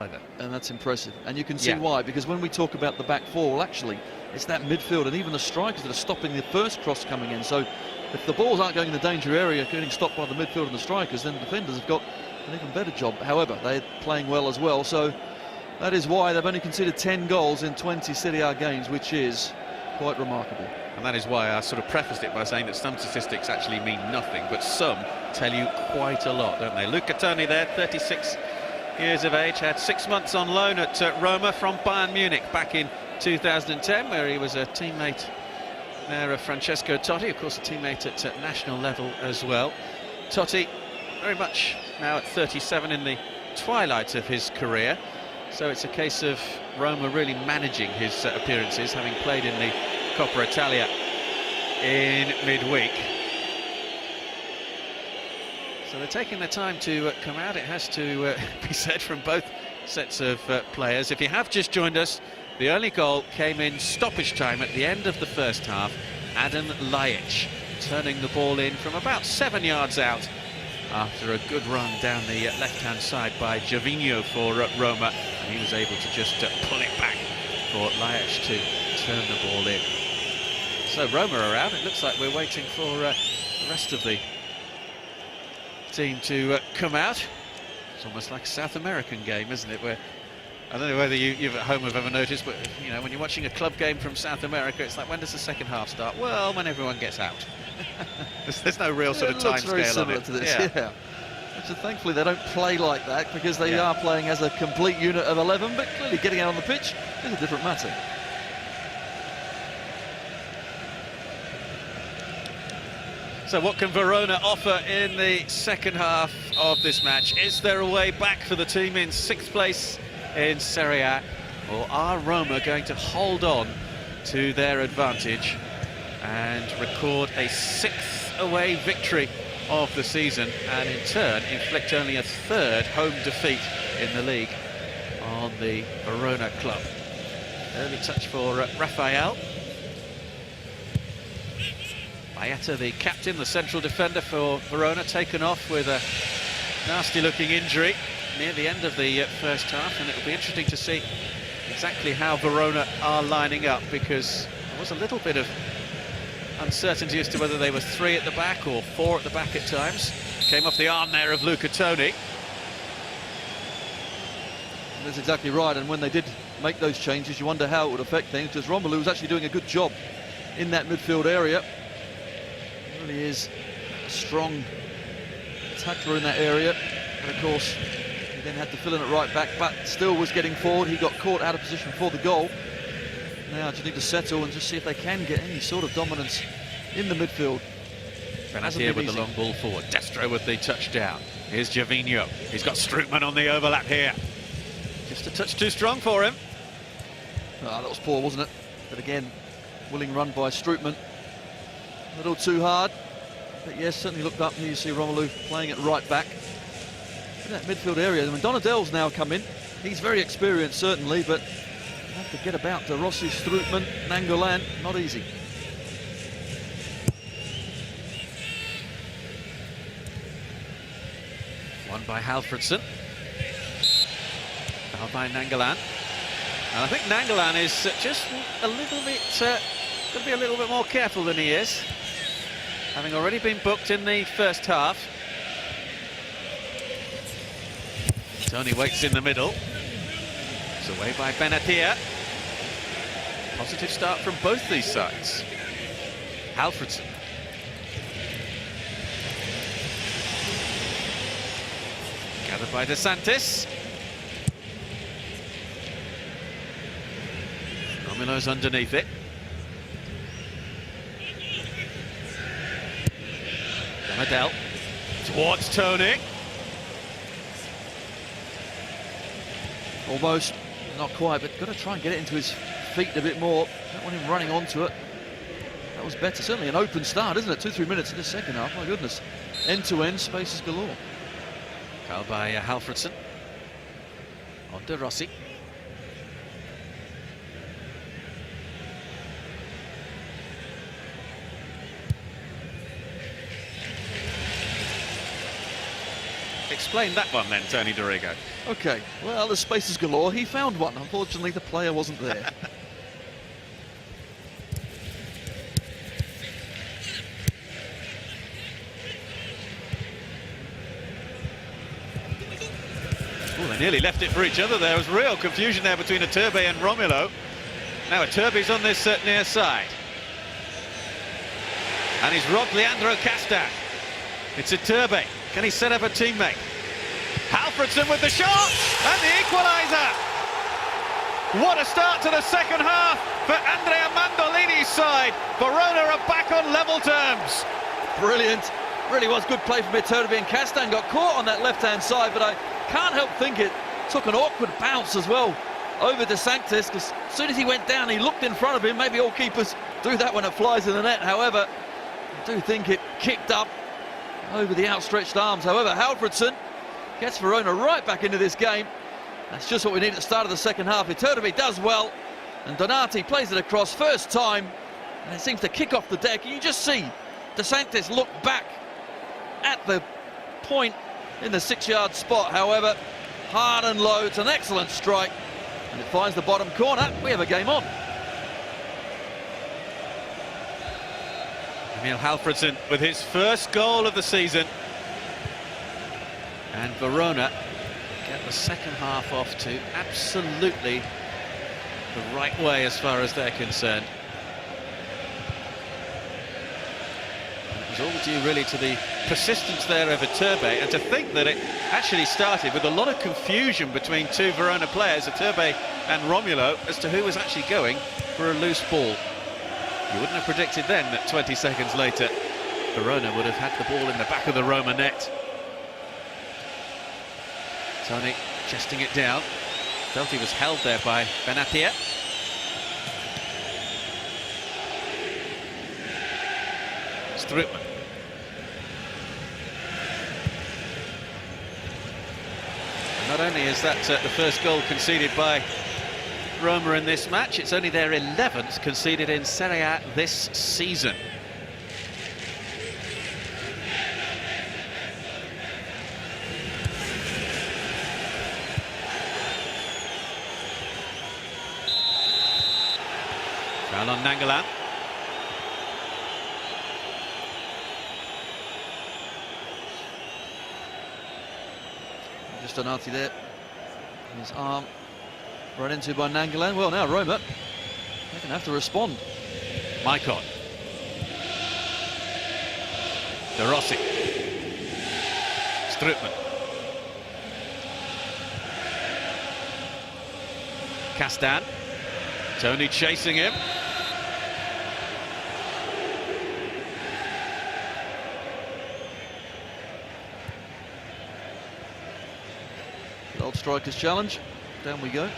And that's impressive, and you can see why, because when we talk about the back four, well, actually it's that midfield and even the strikers that are stopping the first cross coming in. So if the balls aren't going in the danger area, getting stopped by the midfield and the strikers, then the defenders have got an even better job. However, they're playing well as well, so that is why they've only conceded 10 goals in 20 Serie A games, which is quite remarkable. And that is why I sort of prefaced it by saying that some statistics actually mean nothing, but some tell you quite a lot, don't they? Luca Toni there, 36 years of age, had 6 months on loan at Roma from Bayern Munich back in 2010, where he was a teammate there of Francesco Totti, of course a teammate at national level as well. Totti very much now at 37 in the twilight of his career, so it's a case of Roma really managing his appearances, having played in the Coppa Italia in midweek. So they're taking their time to come out, it has to be said, from both sets of players. If you have just joined us, the only goal came in stoppage time at the end of the first half. Adam Ljajic turning the ball in from about 7 yards out after a good run down the left-hand side by Gervinho for Roma, and he was able to just pull it back for Ljajic to turn the ball in. So Roma are out. It looks like we're waiting for the rest of the team to come out. It's almost like a South American game, isn't it? Where I don't know whether you at home have ever noticed, but you know, when you're watching a club game from South America, it's like, when does the second half start? Well, when everyone gets out. there's no real sort of time scale of it. To this, yeah. So thankfully they don't play like that, because they are playing as a complete unit of 11, but clearly getting out on the pitch is a different matter. So what can Verona offer in the second half of this match? Is there a way back for the team in 6th place in Serie A, or are Roma going to hold on to their advantage and record a 6th away victory of the season, and in turn inflict only a 3rd home defeat in the league on the Verona club? Early touch for Rafael. Baeta, the captain, the central defender for Verona, taken off with a nasty-looking injury near the end of the first half, and it'll be interesting to see exactly how Verona are lining up, because there was a little bit of uncertainty as to whether they were 3 at the back or 4 at the back at times. Came off the arm there of Luca Toni. That's exactly right, and when they did make those changes, you wonder how it would affect things, because Romelu was actually doing a good job in that midfield area. He really is a strong tackler in that area, and of course he then had to fill in at right back, but still was getting forward. He got caught out of position for the goal. Now just need to settle and just see if they can get any sort of dominance in the midfield. Benatia with the long ball forward, Destro with the touchdown. Here's Gervinho, he's got Strootman on the overlap here. Just a touch too strong for him. Oh, that was poor, wasn't it? But again, willing run by Strootman. A little too hard, but yes, certainly looked up. Here you see Romelu playing it right back in that midfield area. When Donadell's now come in, he's very experienced certainly, but you have to get about to Rossi, Strootman, Nainggolan, not easy. Won by Hallfredsson. Fouled by Nainggolan. And I think Nainggolan is just a little bit, going to be a little bit more careful than he is, having already been booked in the first half. Toni waits in the middle. It's away by Benatia. Positive start from both these sides. Hallfredsson. Gathered by Sanctis. Romelo's underneath it. Donadell towards Toni. Almost, not quite, but got to try and get it into his feet a bit more. Don't want him running onto it. That was better. Certainly an open start, isn't it? 2-3 minutes in the second half. My goodness. End-to-end, spaces galore. Fouled by Hallfredsson. On to Rossi. Explain that one then, Tony Dorigo. Okay, well, the spaces galore. He found one. Unfortunately, the player wasn't there. Oh, they nearly left it for each other. There was real confusion there between Iturbe and Romulo. Now Iturbe's on this near side. And he's robbed Leandro Castan. It's Iturbe. Can he set up a teammate? Hallfredsson with the shot and the equaliser. What a start to the second half for Andrea Mandorlini's side. Verona are back on level terms. Brilliant. Really was good play from Iturbe, and Castan got caught on that left-hand side, but I can't help think it took an awkward bounce as well over to Sanctis, because as soon as he went down, he looked in front of him. Maybe all keepers do that when it flies in the net. However, I do think it kicked up over the outstretched arms. However, Hallfredsson gets Verona right back into this game. That's just what we need at the start of the second half. Iturbe does well, and Donati plays it across first time, and it seems to kick off the deck. And you just see De Sanctis look back at the point in the 6-yard spot. However, hard and low. It's an excellent strike, and it finds the bottom corner. We have a game on. Emil Hallfredsson with his first goal of the season, and Verona get the second half off to absolutely the right way as far as they're concerned. It was all due really to the persistence there of Iturbe, and to think that it actually started with a lot of confusion between two Verona players, Iturbe and Romulo, as to who was actually going for a loose ball. You wouldn't have predicted then that 20 seconds later Verona would have had the ball in the back of the Roma net. Tony chesting it down. Felt he was held there by Benatia. Strootman. Not only is that the first goal conceded by Roma in this match, it's only their 11th conceded in Serie A this season. Foul on Nainggolan. Just Donati there. His arm run into by Nainggolan. Well, now Roma, they're going to have to respond. Maicon. Rossi. Strootman. Castan. Tony chasing him. Old striker's challenge. Down we go.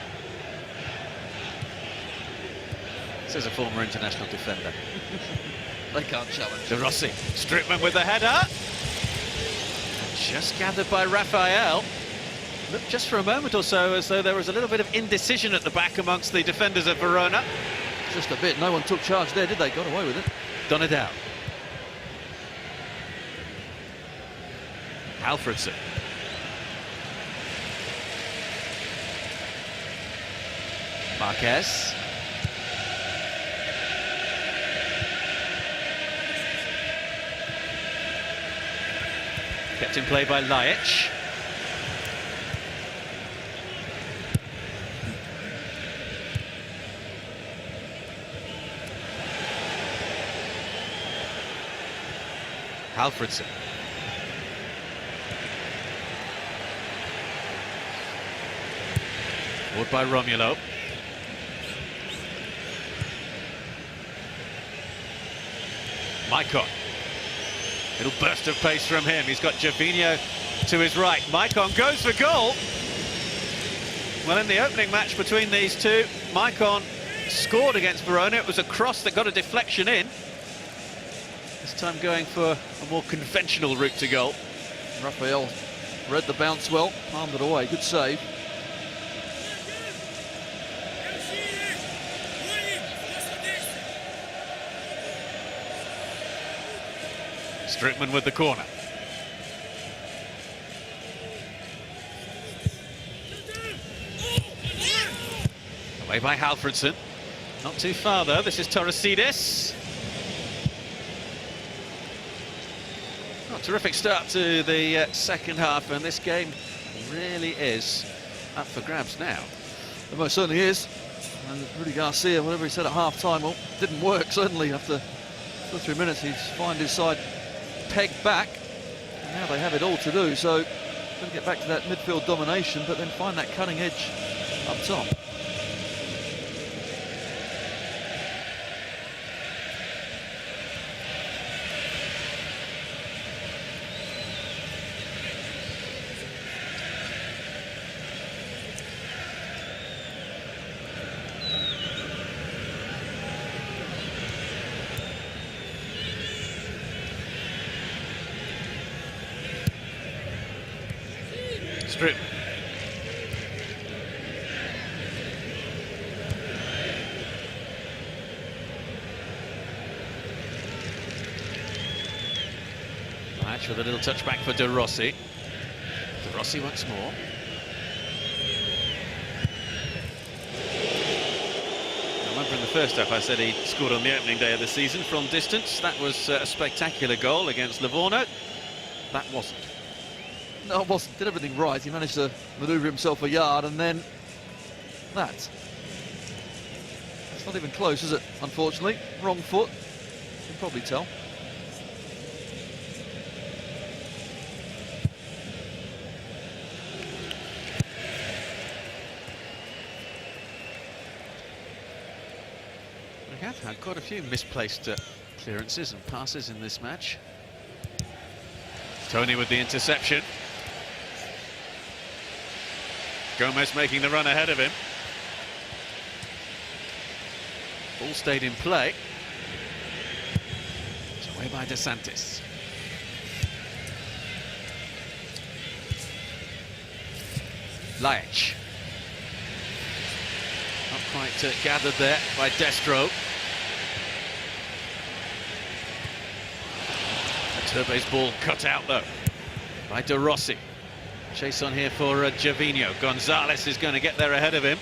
Says a former international defender. They can't challenge. Rossi. Strootman with the header. Just gathered by Raphael. Looked just for a moment or so as though there was a little bit of indecision at the back amongst the defenders of Verona. Just a bit. No one took charge there, did they? Got away with it. Donadao. Hallfredsson. Marquez. Kept in play by Ljajic. Hallfredsson. Forward by Romulo. Maicon. Little burst of pace from him. He's got Gervinho to his right. Maicon goes for goal. Well, in the opening match between these two, Maicon scored against Verona. It was a cross that got a deflection in. This time going for a more conventional route to goal. Raphael read the bounce well, palmed it away. Good save. Strootman with the corner. Away by Hallfredsson. Not too far though, this is Torosidis. Oh, terrific start to the second half, and this game really is up for grabs now. It most certainly is. And Rudy Garcia, whatever he said at half-time, well, didn't work, certainly. After 2 or 3 minutes, he'd find his side pegged back. And now they have it all to do, so got to get back to that midfield domination, but then find that cutting edge up top. Strootman. Ljajic with a little touchback for Rossi. Rossi once more. I remember in the first half I said he scored on the opening day of the season from distance. That was a spectacular goal against Livorno. That wasn't. No, it wasn't. Did everything right. He managed to manoeuvre himself a yard, and then that. It's not even close, is it? Unfortunately, wrong foot. You can probably tell. We have had quite a few misplaced clearances and passes in this match. Tony with the interception. Gomez making the run ahead of him. Ball stayed in play. It's away by Sanctis. Ljajic. Not quite gathered there by Destro. Turbe's ball cut out though by Rossi. Chase on here for Gervinho. Gonzalez is going to get there ahead of him.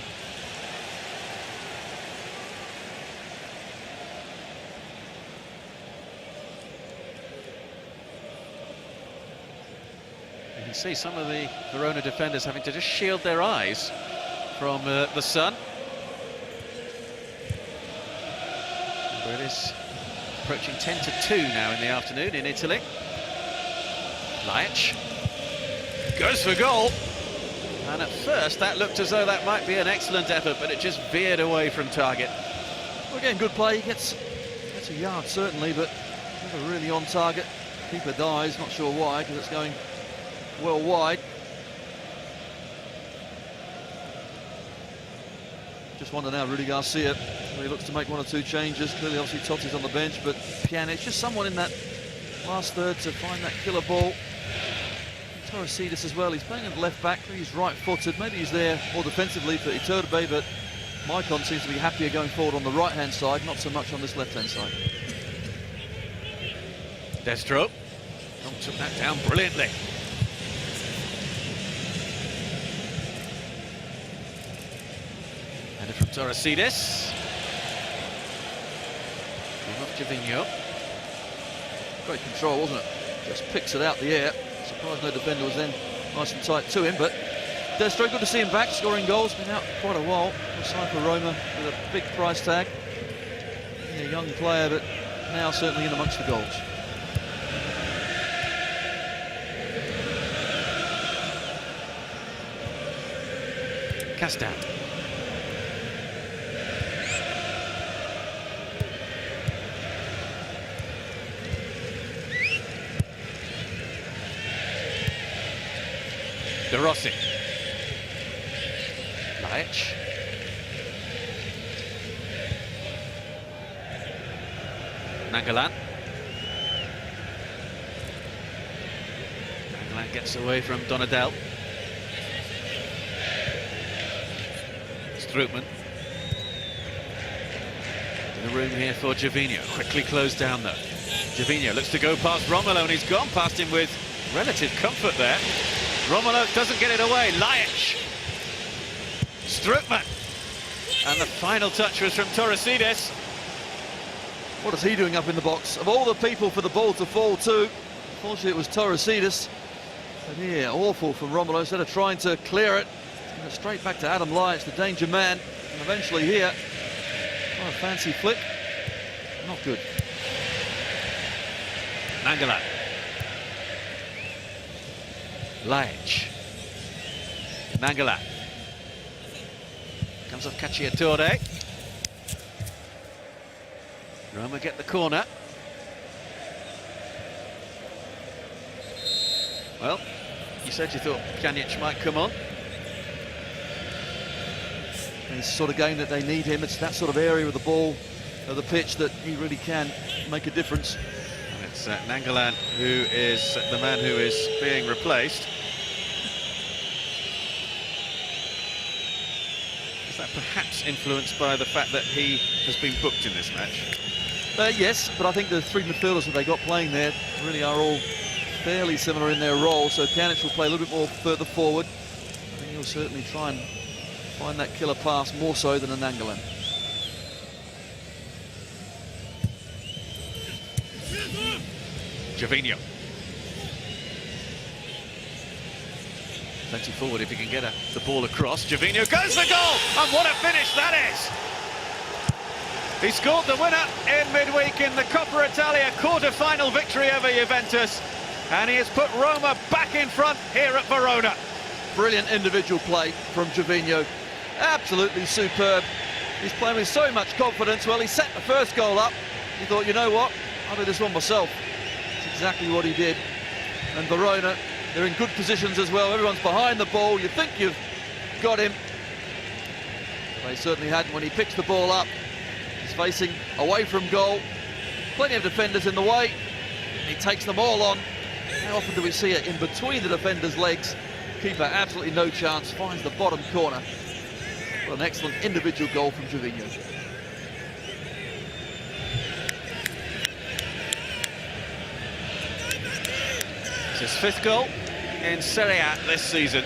You can see some of the Verona defenders having to just shield their eyes from the sun. But it is approaching 10-2 now in the afternoon in Italy. Ljajic goes for goal, and at first that looked as though that might be an excellent effort, but it just veered away from target. Well, again, good play. He gets a yard certainly, but never really on target. Keeper dies, not sure why, because it's going well wide. Just wonder now, Rudy Garcia, he looks to make 1 or 2 changes. Clearly, obviously, Totti's on the bench, but Pjanic, just someone in that last third to find that killer ball. Torosidis as well, he's playing at left back, he's right-footed. Maybe he's there more defensively for Iturbe, but Maicon seems to be happier going forward on the right-hand side, not so much on this left-hand side. Destro took that down brilliantly. Header from Torosidis. Gervinho. Great control, wasn't it? Just picks it out the air. Surprised no defender was then nice and tight to him, but Destro, good to see him back, scoring goals. Been out quite a while. Signed for Roma with a big price tag. A young player, but now certainly in amongst the goals. Castan. Rossi. Ljajic. Nainggolan. Nainggolan gets away from Donadel. Strootman. In the room here for Gervinho. Quickly closed down though. Gervinho looks to go past Romolo, and he's gone past him with relative comfort there. Romolo doesn't get it away. Ljajic. Strootman. And the final touch was from Torosidis. What is he doing up in the box? Of all the people for the ball to fall to, unfortunately it was Torosidis. But yeah, awful from Romelu. Instead of trying to clear it, straight back to Adam Ljajic, the danger man. And eventually here, oh, a fancy flick. Not good. Nainggolan. Ljajic. Nainggolan. Comes off Cacciatore. Roma get the corner. Well, you said you thought Pjanic might come on. And it's the sort of game that they need him. It's that sort of area of the ball, of the pitch, that he really can make a difference. And it's Nainggolan who is the man who is being replaced. Is that perhaps influenced by the fact that he has been booked in this match? Yes, but I think the three midfielders that they got playing there really are all fairly similar in their role. So Pjanic will play a little bit more further forward. I think he'll certainly try and find that killer pass more so than a Nainggolan. Gervinho. Plenty forward if he can get the ball across. Gervinho goes for goal, and what a finish that is! He scored the winner in midweek in the Coppa Italia quarter-final victory over Juventus, and he has put Roma back in front here at Verona. Brilliant individual play from Gervinho. Absolutely superb. He's playing with so much confidence. Well, he set the first goal up. He thought, you know what, I'll do this one myself. That's exactly what he did. And Verona, they're in good positions as well. Everyone's behind the ball. You think you've got him. They certainly hadn't. When he picks the ball up, he's facing away from goal. Plenty of defenders in the way. He takes them all on. How often do we see it in between the defender's legs? Keeper absolutely no chance. Finds the bottom corner. What an excellent individual goal from Gervinho. It's his fifth goal in Serie A this season.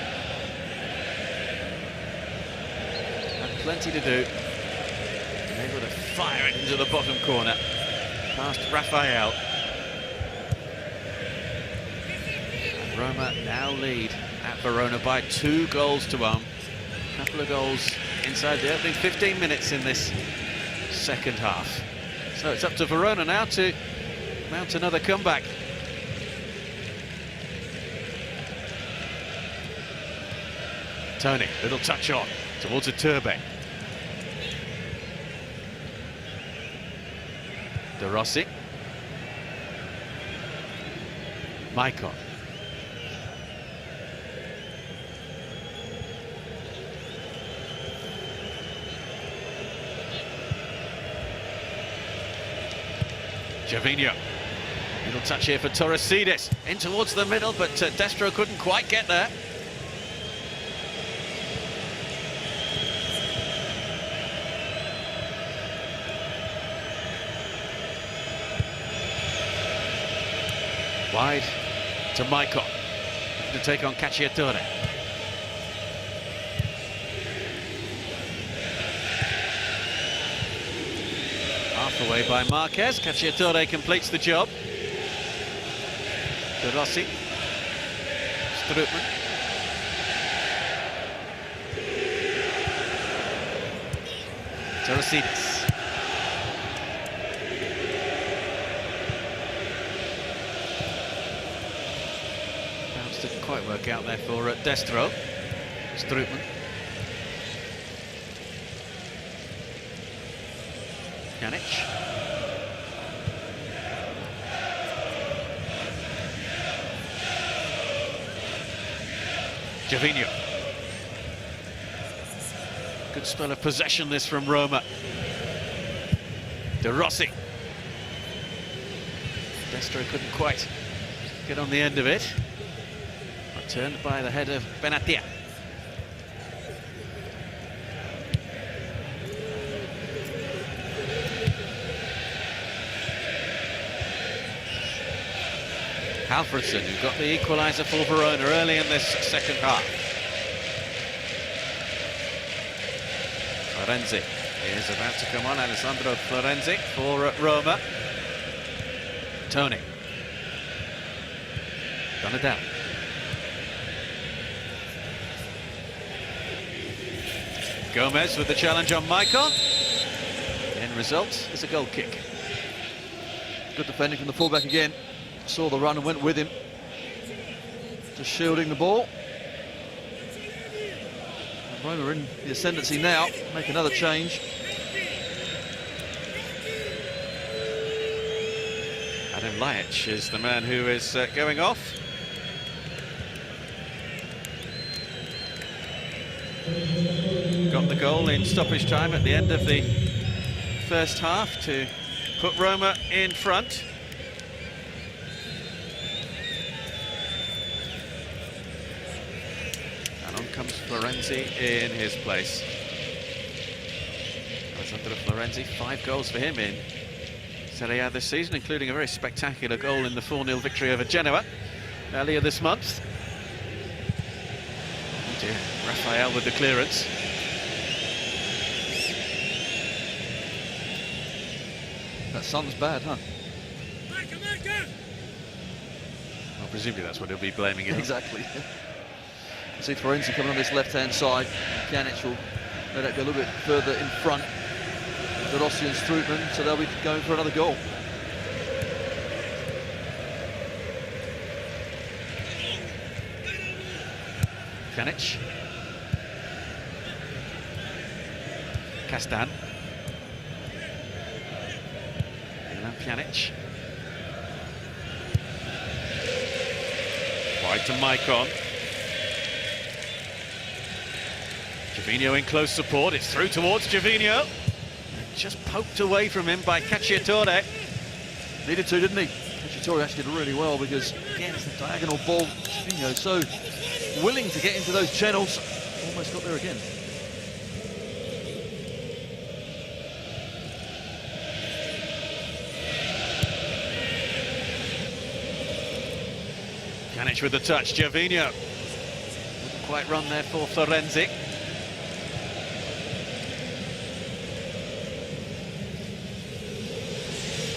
Had plenty to do. Able to fire it into the bottom corner. Past Raphael. And Roma now lead at Verona by 2 goals to 1. A couple of goals inside the opening 15 minutes in this second half. So it's up to Verona now to mount another comeback. Tony, little touch on towards a Turbe. De Rossi. Maicon. Gervinho. Little touch here for Torosidis. In towards the middle, but Destro couldn't quite get there. Wide to Maicon to take on Cacciatore. Half away by Marquez. Cacciatore completes the job. De Rossi. Strootman. Torosidis. Didn't quite work out there for Destro. Strootman. Pjanic. Gervinho. Good spell of possession this from Roma. De Rossi. Destro couldn't quite get on the end of it. Turned by the head of Benatia. Hallfredsson, who got the equaliser for Verona early in this second half. Florenzi is about to come on. Alessandro Florenzi for Roma. Tony. Donadel. Gomez with the challenge on Maicon. The end result is a goal kick. Good defending from the fullback again. Saw the run and went with him. Just shielding the ball. And Roma are in the ascendancy now. Make another change. Adam Ljajic is the man who is going off. Got the goal in stoppage time at the end of the first half to put Roma in front. And on comes Florenzi in his place. Alessandro Florenzi, 5 goals for him in Serie A this season, including a very spectacular goal in the 4-0 victory over Genoa earlier this month. Oh dear, Raphael with the clearance. That sun's bad, huh? Well, presumably that's what he'll be blaming it on. Exactly. You see Florenzi coming on this left-hand side. Pjanic will let it go a little bit further in front. The Rossi and Strootman, so they'll be going for another goal. Pjanic. Castan. Pjanic. Wide to Maicon. Gervinho in close support. It's through towards Gervinho. Just poked away from him by Cacciatore. Needed to, didn't he? Cacciatore actually did really well because, again, it's the diagonal ball. Gervinho so willing to get into those channels. Almost got there again. Pjanic with the touch, Gervinho. Wouldn't quite run there for Florenzi.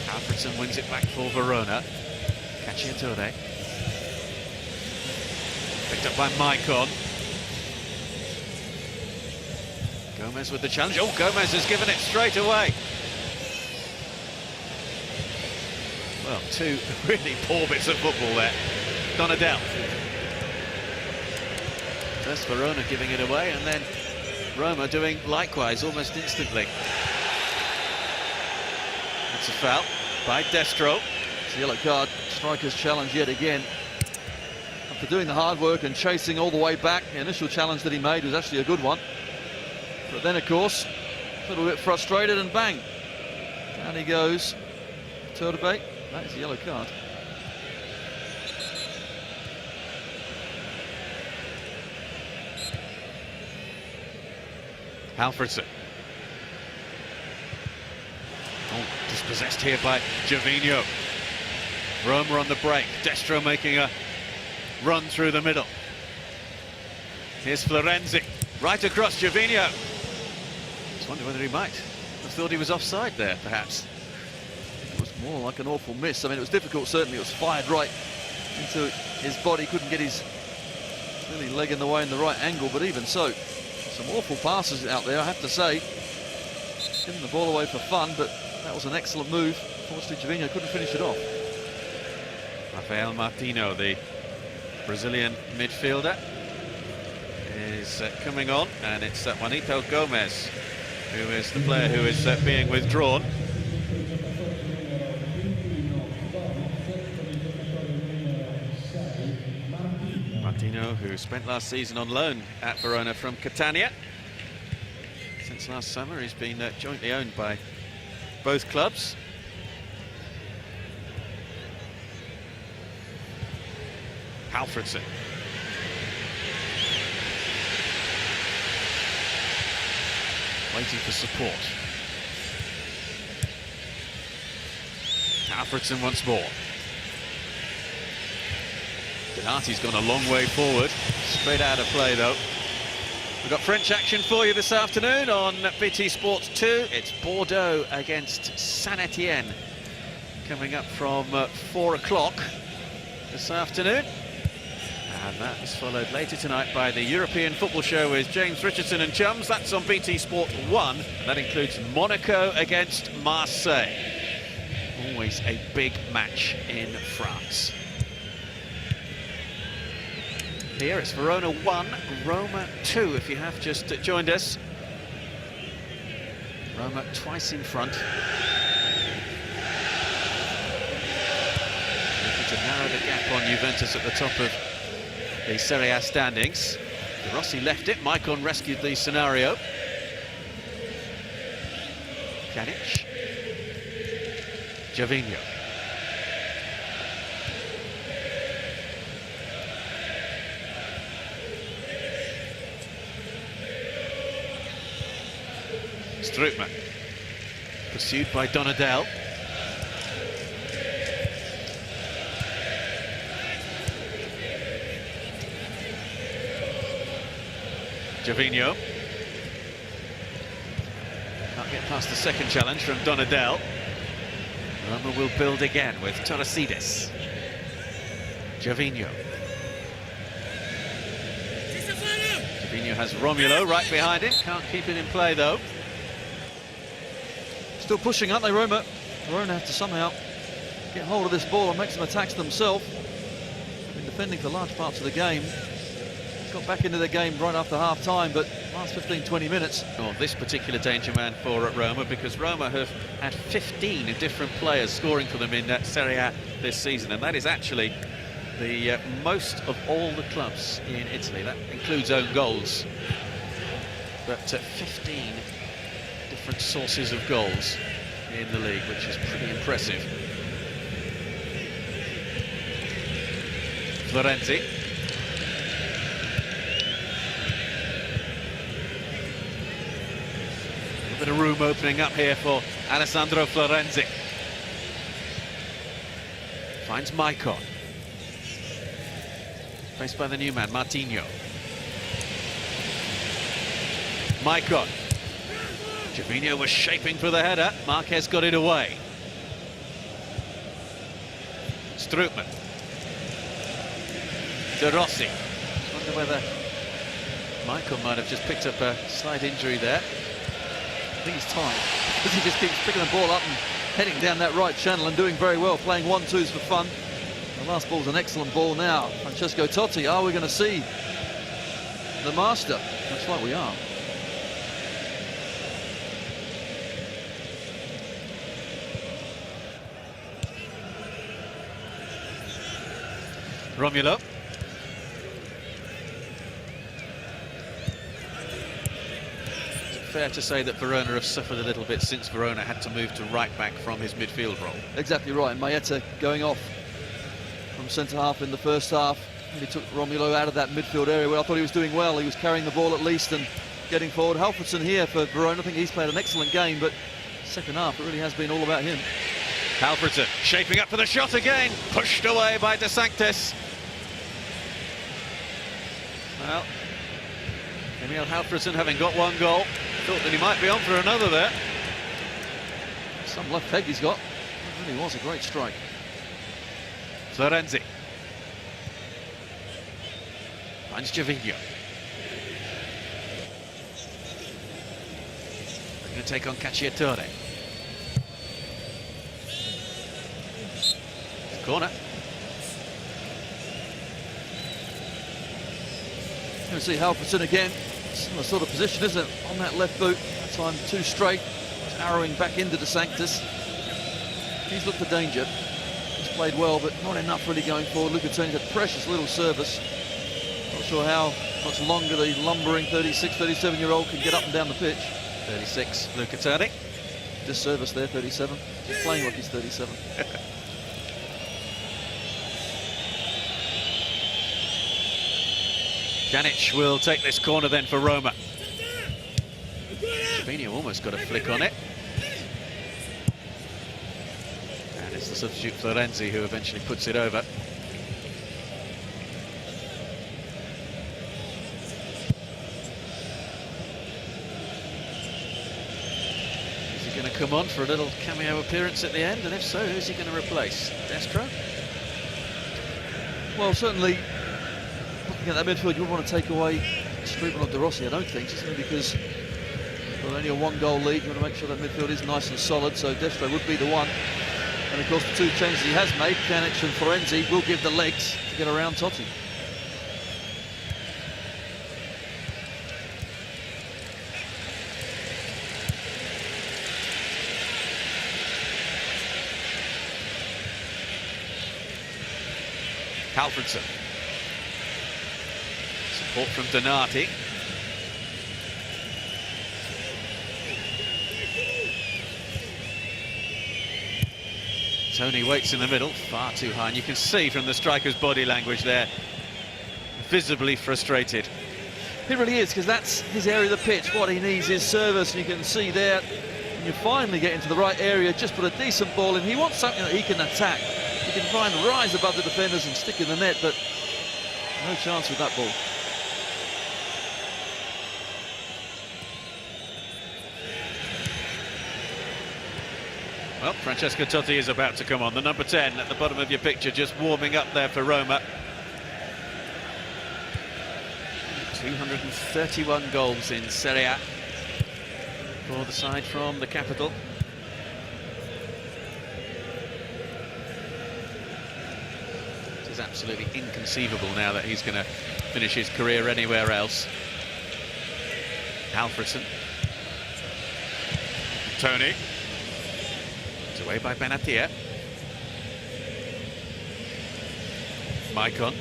Hallfredsson wins it back for Verona. Cacciatore. Picked up by Maicon. Gomez with the challenge. Oh, Gomez has given it straight away. Well, 2 really poor bits of football there. Donadel. First Verona giving it away, and then Roma doing likewise almost instantly. It's a foul by Destro. It's a yellow card. Striker's challenge yet again. After doing the hard work and chasing all the way back, the initial challenge that he made was actually a good one. But then, of course, a little bit frustrated, and bang, down he goes. Turbe. That is a yellow card. Hallfredsson. Oh, dispossessed here by Gervinho. Roma on the break. Destro making a run through the middle. Here's Florenzi. Right across Gervinho. Just wonder whether he might have thought he was offside there, perhaps. It was more like an awful miss. I mean, it was difficult, certainly. It was fired right into his body. Couldn't get his really leg in the way in the right angle, but even so, some awful passes out there, I have to say. Giving the ball away for fun, but that was an excellent move. Unfortunately, Gervinho couldn't finish it off. Rafael Martino, the Brazilian midfielder, is coming on, and it's Juanito Gomez who is the player who is being withdrawn. Martino, who spent last season on loan at Verona from Catania. Since last summer, he's been jointly owned by both clubs. Hallfredsson. Waiting for support. Hallfredsson once more. Benatia's gone a long way forward. Straight out of play, though. We've got French action for you this afternoon on BT Sports 2. It's Bordeaux against Saint-Etienne, coming up from 4 o'clock this afternoon. And that is followed later tonight by the European Football Show with James Richardson and Chums. That's on BT Sport 1, and that includes Monaco against Marseille. Always a big match in France. Here it's Verona 1, Roma 2, if you have just joined us. Roma twice in front. Looking to narrow the gap on Juventus at the top of the Serie A standings. Rossi left it, Maicon rescued the scenario. Pjanic. Gervinho. Strootman, pursued by Donadel. Gervinho. Can't get past the second challenge from Donadel. Roma will build again with Torosidis. Gervinho. Gervinho has Romulo right behind him. Can't keep it in play though. Still pushing, aren't they, Roma? Verona have to somehow get hold of this ball and make some attacks themselves. They've been defending for large parts of the game. Got back into the game right after half-time, but last 15-20 minutes. Oh, this particular danger man for Roma, because Roma have had 15 different players scoring for them in Serie A this season, and that is actually the most of all the clubs in Italy. That includes own goals. But 15 different sources of goals in the league, which is pretty impressive. Florenzi. A bit of room opening up here for Alessandro Florenzi. Finds Maicon. Faced by the new man, Martinho. Maicon. Gervinho was shaping for the header. Marquez got it away. Strootman. De Rossi. I wonder whether Maicon might have just picked up a slight injury there. I think he's tired, because he just keeps picking the ball up and heading down that right channel and doing very well, playing 1-2s for fun. The last ball's an excellent ball now. Francesco Totti, are we going to see the master? Looks like we are. Romulo. Fair to say that Verona have suffered a little bit since Verona had to move to right back from his midfield role. Exactly right. Maeta going off from centre half in the first half. He took Romulo out of that midfield area where I thought he was doing well. He was carrying the ball at least and getting forward. Hallfredsson here for Verona. I think he's played an excellent game, but second half it really has been all about him. Hallfredsson shaping up for the shot again. Pushed away by De Sanctis. Well, Emil Hallfredsson, having got one goal, thought that he might be on for another there. Some left peg he's got. It really was a great strike. Florenzi. Finds Gervinho. They're going to take on Cacciatore. Corner. You see Hallfredsson again. Similar sort of position, isn't it? On that left boot. That time too straight. Arrowing back into De Sanctis. He's looked for danger. He's played well, but not enough really going forward. Lucatoni's a precious little service. Not sure how much longer the lumbering 36, 37-year-old can get up and down the pitch. 36, Lucatoni. Disservice there, 37. He's playing like he's 37. Pjanic will take this corner then for Roma. Gervinho almost got a flick on it. And it's the substitute Florenzi who eventually puts it over. going to come on for a little cameo appearance at the end? And if so, who's he going to replace? Destro? Well, certainly, looking at that midfield, you wouldn't want to take away Strootman or Rossi, I don't think, simply because we're only a one-goal lead. You want to make sure that midfield is nice and solid, so Destro would be the one. And of course, the two changes he has made, Pjanic and Florenzi, will give the legs to get around Totti. Hallfredsson. Support from Benatia. Tony waits in the middle, far too high, and you can see from the striker's body language there, visibly frustrated. He really is, because that's his area of the pitch. What he needs is service, and you can see there, when you finally get into the right area, just put a decent ball in. He wants something that he can attack. He can try and rise above the defenders and stick in the net, but no chance with that ball. Well, Francesco Totti is about to come on. The number 10 at the bottom of your picture, just warming up there for Roma. 231 goals in Serie A for the side from the capital. It is absolutely inconceivable now that he's going to finish his career anywhere else. Hallfredsson. Tony. Away by Benatia. Maicon.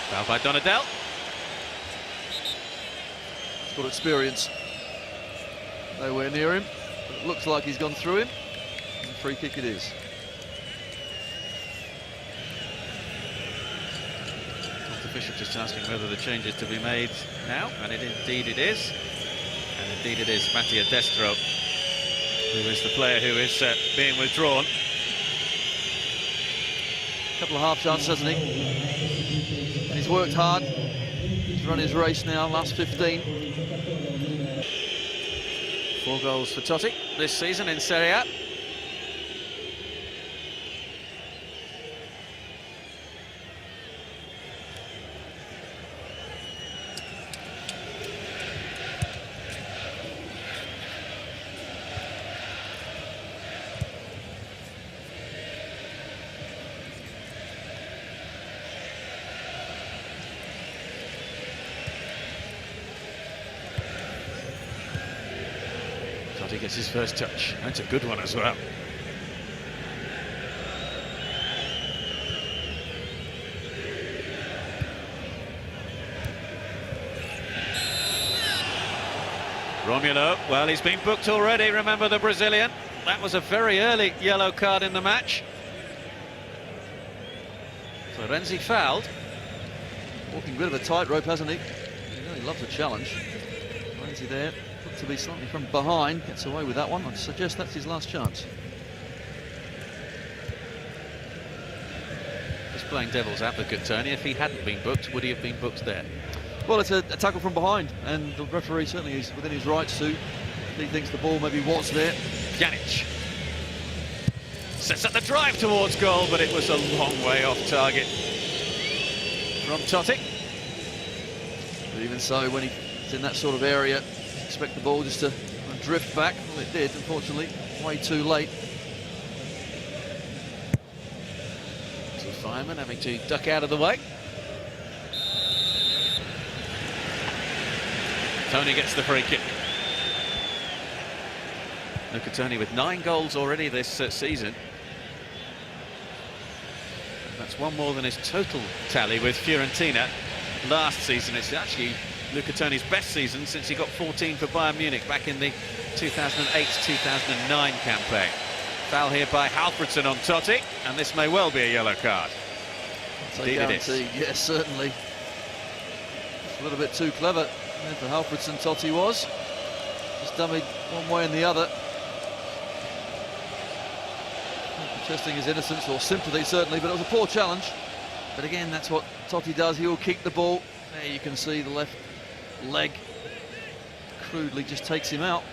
Foul by Donadell. He's got experience. Nowhere near him, but it looks like he's gone through him. And free kick it is. Official just asking whether the change is to be made now, and indeed it is. And indeed it is Mattia Destro, who is the player who is being withdrawn. A couple of half chances, hasn't he? And he's worked hard. He's run his race now, last 15. 4 goals for Totti this season in Serie A. He gets his first touch. That's a good one as well. Romulo, well, he's been booked already, remember the Brazilian. That was a very early yellow card in the match. Florenzi fouled. Walking a bit of a tightrope, hasn't he? He really loves a challenge. Florenzi there. To be slightly from behind, gets away with that one. I'd suggest that's his last chance. Just playing devil's advocate, Tony. If he hadn't been booked, would he have been booked there? Well, it's a tackle from behind, and the referee certainly is within his rights to. He thinks the ball maybe was there. Pjanic sets up the drive towards goal, but it was a long way off target from Totti. But even so, when he's in that sort of area, expect the ball just to drift back. Well, it did, unfortunately, way too late. So Fireman having to duck out of the way. Tony gets the free kick. Look at Tony with 9 goals already this season. And that's one more than his total tally with Fiorentina last season. It's actually Luca Toni's best season since he got 14 for Bayern Munich back in the 2008-2009 campaign. Foul here by Hallfredsson on Totti, and this may well be a yellow card. Indeed it is. Yes, certainly. A little bit too clever for Hallfredsson. Totti was just dummied one way and the other. Protesting his innocence or sympathy certainly, but it was a poor challenge. But again, that's what Totti does. He'll kick the ball. There you can see the left leg crudely just takes him out.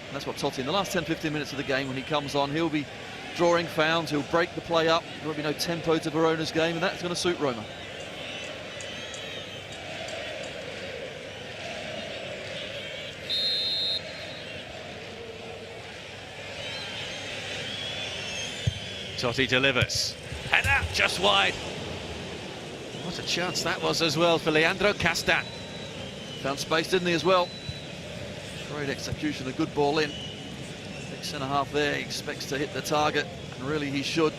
And that's what Totti, in the last 10-15 minutes of the game, when he comes on, he'll be drawing fouls, he'll break the play up. There will be no tempo to Verona's game, and that's going to suit Roma. Totti delivers. Header just wide. What a chance that was as well for Leandro Castan. Found space, didn't he, as well? Great execution, a good ball in. Big centre-half there, he expects to hit the target, and really he should.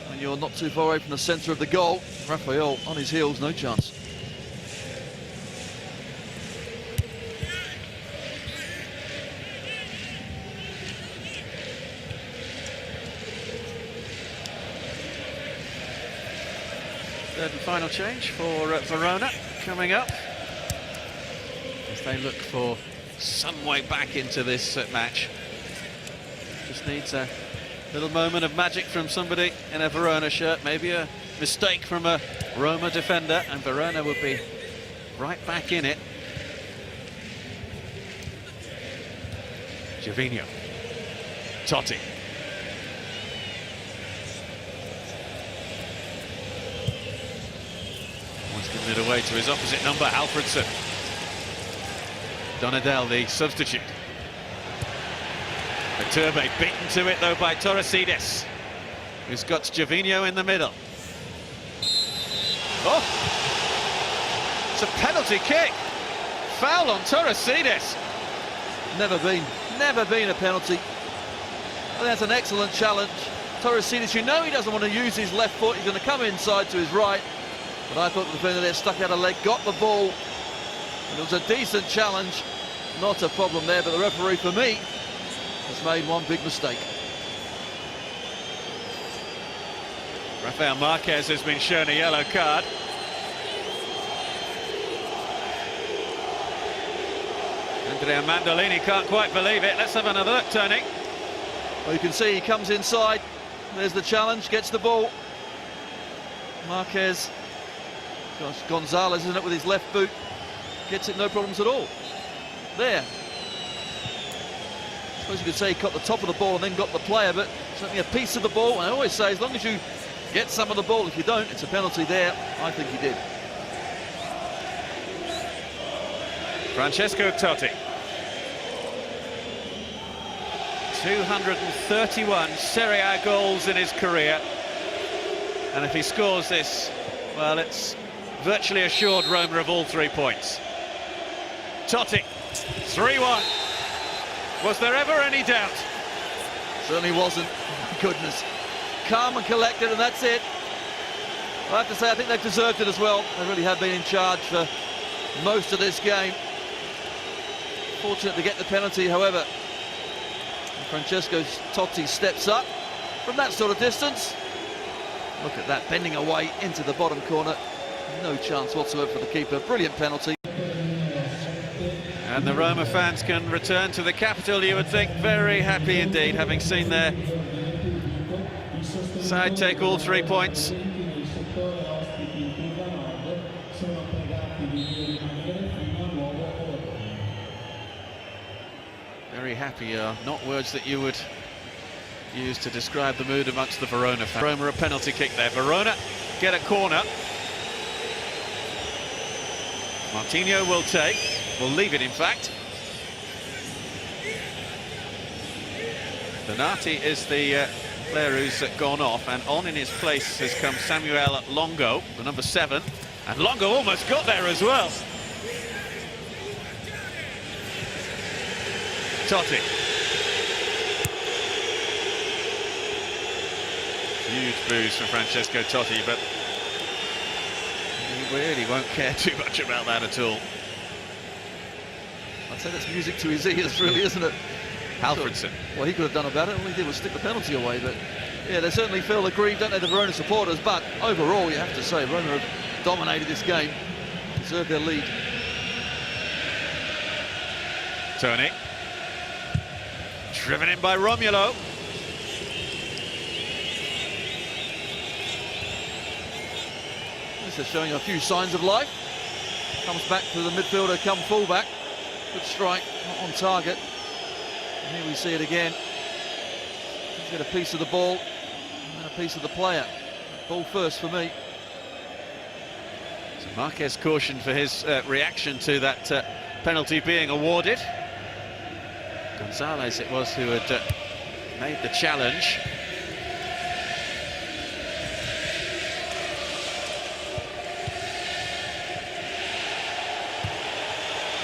When you're not too far away from the centre of the goal, Rafael on his heels, no chance. Third and final change for Verona coming up, as they look for some way back into this match. Just needs a little moment of magic from somebody in a Verona shirt, maybe a mistake from a Roma defender, and Verona would be right back in it. Gervinho. Totti. Giving it away to his opposite number, Hallfredsson. Donadel, the substitute. Turbe beaten to it though by Torosidis, who's got Gervinho in the middle. Oh! It's a penalty kick. Foul on Torosidis. Never been a penalty. I think that's an excellent challenge. Torosidis, you know he doesn't want to use his left foot. He's going to come inside to his right. But I thought the defender there stuck out a leg, got the ball, and it was a decent challenge. Not a problem there, but the referee, for me, has made one big mistake. Rafael Marquez has been shown a yellow card. Andrea Mandorlini can't quite believe it. Let's have another look, Tony. Well, you can see he comes inside. There's the challenge, gets the ball. Marquez. Gosh, Gonzalez, isn't it, with his left boot, gets it, no problems at all. There. I suppose you could say he caught the top of the ball and then got the player, but certainly a piece of the ball. And I always say, as long as you get some of the ball, if you don't, it's a penalty there. I think he did. Francesco Totti. 231 Serie A goals in his career. And if he scores this, well, it's virtually assured Roma of all 3 points. Totti, 3-1. Was there ever any doubt? Certainly wasn't. My goodness. Calm and collected, and that's it. I have to say, I think they've deserved it as well. They really have been in charge for most of this game. Fortunate to get the penalty, however. Francesco Totti steps up from that sort of distance. Look at that, bending away into the bottom corner. No chance whatsoever for the keeper. Brilliant penalty. And the Roma fans can return to the capital, you would think, very happy indeed, having seen their side take all 3 points. Very happy are not words that you would use to describe the mood amongst the Verona fans. Roma a penalty kick there. Verona get a corner. Martinho will leave it in fact. Benatia is the player who's gone off, and on in his place has come Samuel Longo, the number 7, and Longo almost got there as well. Totti. Huge boost from Francesco Totti, but he really won't care too much about that at all. I'd say that's music to his ears, really, isn't it? Hallfredsson. Well, he could have done about it. All he did was stick the penalty away, but yeah, they certainly feel aggrieved, don't they, the Verona supporters, but overall, you have to say, Verona have dominated this game, deserved their lead. Tony. Driven in by Romulo. least they're showing a few signs of life. Comes back to the midfielder, come fullback. Good strike, not on target. And here we see it again. He's got a piece of the ball and a piece of the player. Ball first for me. So Marquez cautioned for his reaction to that penalty being awarded. Gonzalez it was who had made the challenge.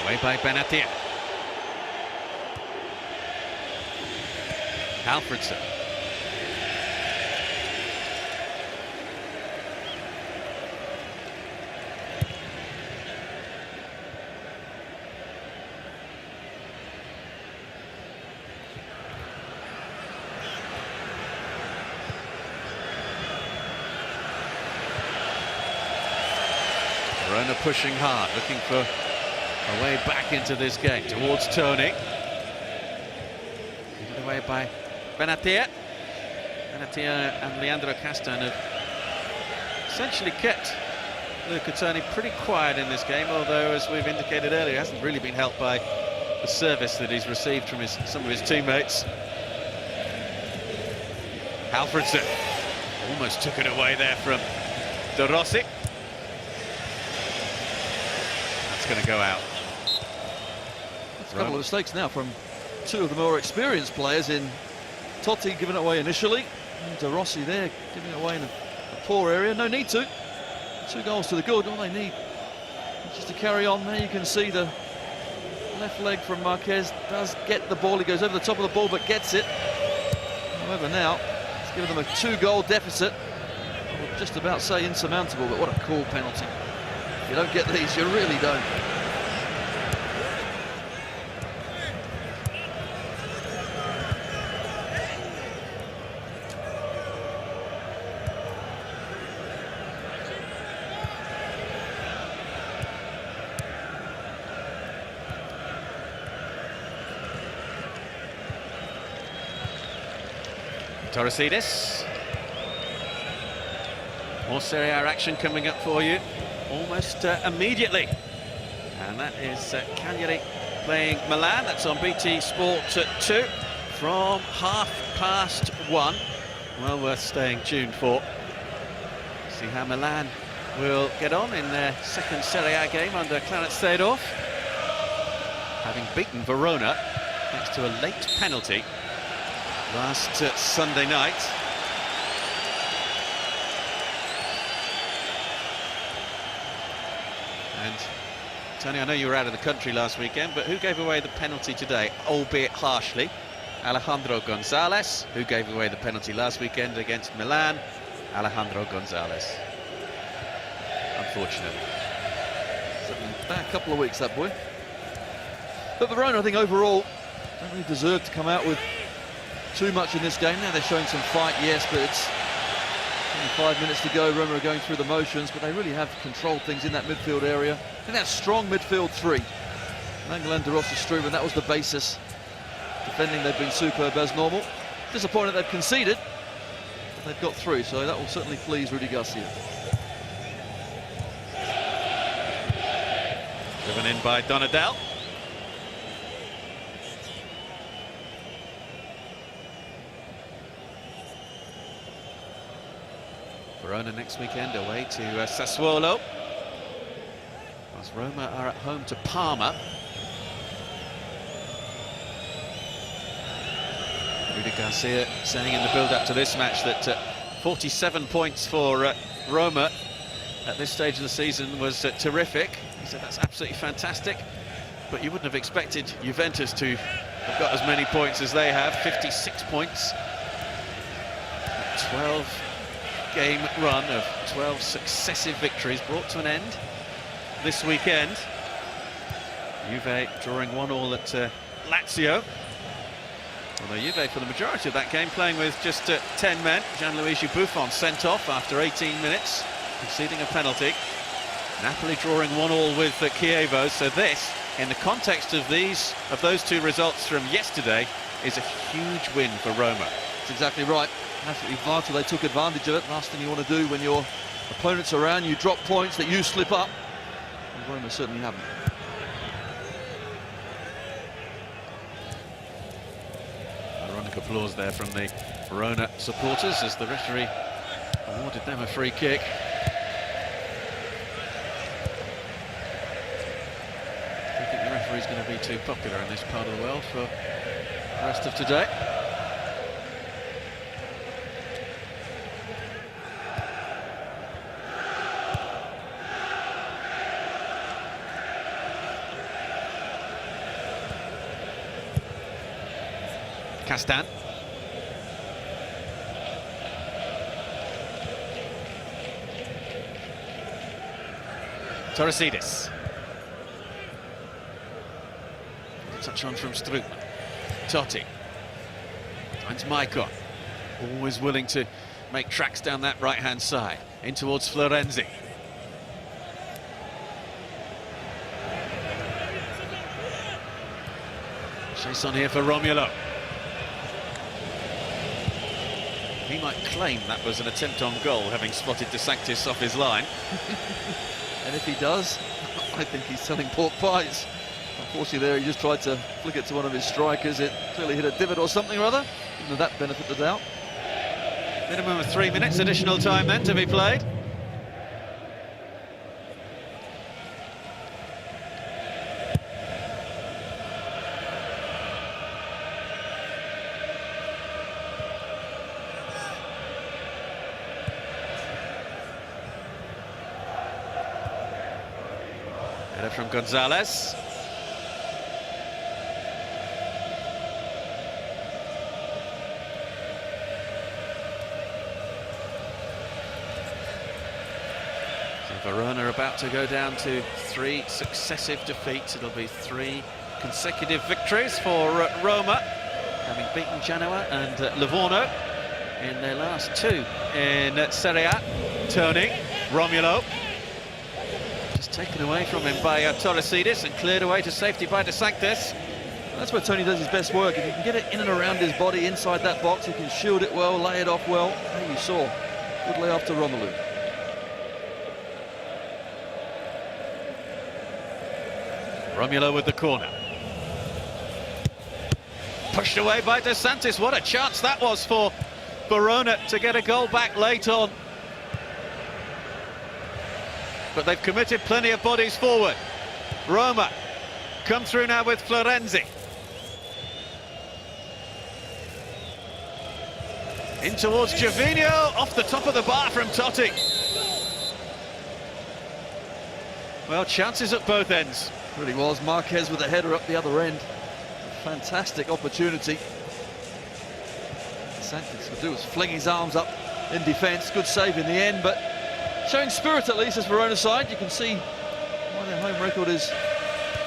Away by Benatia. Hallfredsson. Verona pushing hard, looking for a way back into this game towards Tony. Given away by Benatia. Benatia and Leandro Castan have essentially kept Luca Toni pretty quiet in this game, although, as we've indicated earlier, he hasn't really been helped by the service that he's received from some of his teammates. Hallfredsson almost took it away there from Rossi. That's going to go out. That's a couple of mistakes now from two of the more experienced players in Totti giving it away initially, and Rossi there giving it away in a poor area. No need to. 2 goals to the good. All they need is just to carry on. There you can see the left leg from Marquez does get the ball. He goes over the top of the ball but gets it. However, now it's given them a 2-goal deficit. I would just about say insurmountable, but what a cool penalty. You don't get these, you really don't. Torosidis. More Serie A action coming up for you almost immediately. And that is Cagliari playing Milan. That's on BT Sport at 2 from 1:30. Well worth staying tuned for. See how Milan will get on in their second Serie A game under Clarence Seedorf, having beaten Verona thanks to a late penalty last Sunday night. And Tony, I know you were out of the country last weekend, but who gave away the penalty today, albeit harshly? Alejandro Gonzalez. Who gave away the penalty last weekend against Milan? Alejandro Gonzalez. Unfortunately. Back a couple of weeks, that boy. But Verona, I think overall, don't really deserve to come out with too much in this game. Now they're showing some fight, yes, but it's only 5 minutes to go. Roma are going through the motions, but they really have controlled things in that midfield area. I think that strong midfield three. Nainggolan, Rossi, Strootman, that was the basis. Defending, they've been superb as normal. Disappointed they've conceded, but they've got through, so that will certainly please Rudy Garcia. Driven in by Donadel. Verona next weekend away to Sassuolo, whilst Roma are at home to Parma. Rudy Garcia saying in the build-up to this match that 47 points for Roma at this stage of the season was terrific. He said that's absolutely fantastic, but you wouldn't have expected Juventus to have got as many points as they have. 56 points. 12-game run of 12 successive victories brought to an end this weekend. Juve drawing 1-1 at Lazio. Although Juve, for the majority of that game, playing with just 10 men. Gianluigi Buffon sent off after 18 minutes, conceding a penalty. Napoli drawing 1-1 with Chievo. So this, in the context of those two results from yesterday, is a huge win for Roma. That's exactly right. Absolutely vital. They took advantage of it. Last thing you want to do when you're opponents around you drop points, that you slip up. And Roma certainly haven't. Ironic applause there from the Verona supporters as the referee awarded them a free kick. I don't think the referee's going to be too popular in this part of the world for the rest of today. Castan. Torosidis. Touch on from Strootman. Totti. Finds Maicon. Always willing to make tracks down that right-hand side. In towards Florenzi. Chase on here for Romulo. He might claim that was an attempt on goal, having spotted Sanctis off his line. And if he does, I think he's selling pork pies. Unfortunately there, he just tried to flick it to one of his strikers. It clearly hit a divot or something or other. Give that benefit of the doubt. Minimum of 3 minutes additional time then to be played. Header from Gonzalez. Verona are about to go down to 3 successive defeats. It'll be 3 consecutive victories for Roma, having beaten Genoa and Livorno in their last 2 in Serie A. Tony, Romulo, just taken away from him by Torosidis and cleared away to safety by Sanctis. That's where Tony does his best work. If he can get it in and around his body inside that box, he can shield it well, lay it off well. As you saw, good layoff to Romelu. Romulo with the corner. Pushed away by Sanctis. What a chance that was for Verona to get a goal back late on. But they've committed plenty of bodies forward. Roma come through now with Florenzi. In towards Gervinho, off the top of the bar from Totti. Well, chances at both ends. Really was. Marquez with a header up the other end. A fantastic opportunity. Sanctis would do was fling his arms up in defence. Good save in the end, but showing spirit at least as Verona side. You can see why their home record is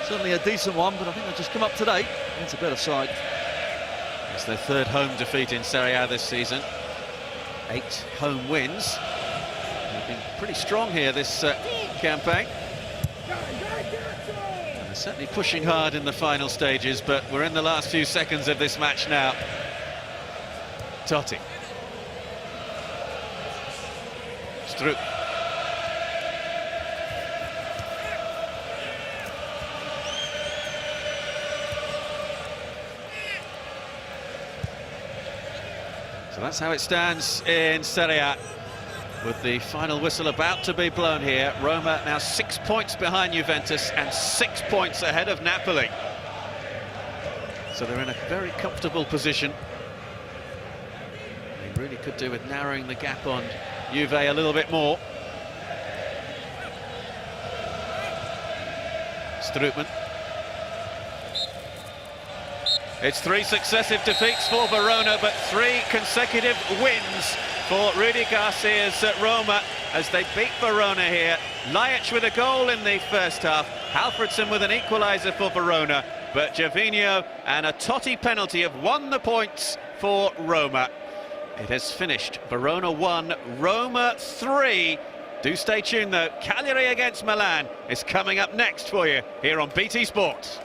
certainly a decent one, but I think they've just come up today against a better side. It's their 3rd home defeat in Serie A this season. 8 home wins. They've been pretty strong here this campaign. Certainly pushing hard in the final stages, but we're in the last few seconds of this match now. Totti. Strootman. So that's how it stands in Serie A, with the final whistle about to be blown here. Roma now 6 points behind Juventus and 6 points ahead of Napoli. So they're in a very comfortable position. They really could do with narrowing the gap on Juve a little bit more. Strootman. It's 3 successive defeats for Verona, but 3 consecutive wins for Rudy Garcia's Roma as they beat Verona here. Ljajic with a goal in the first half, Hallfredsson with an equaliser for Verona, but Gervinho and a Totti penalty have won the points for Roma. It has finished Verona 1, Roma 3. Do stay tuned though, Cagliari against Milan is coming up next for you here on BT Sport.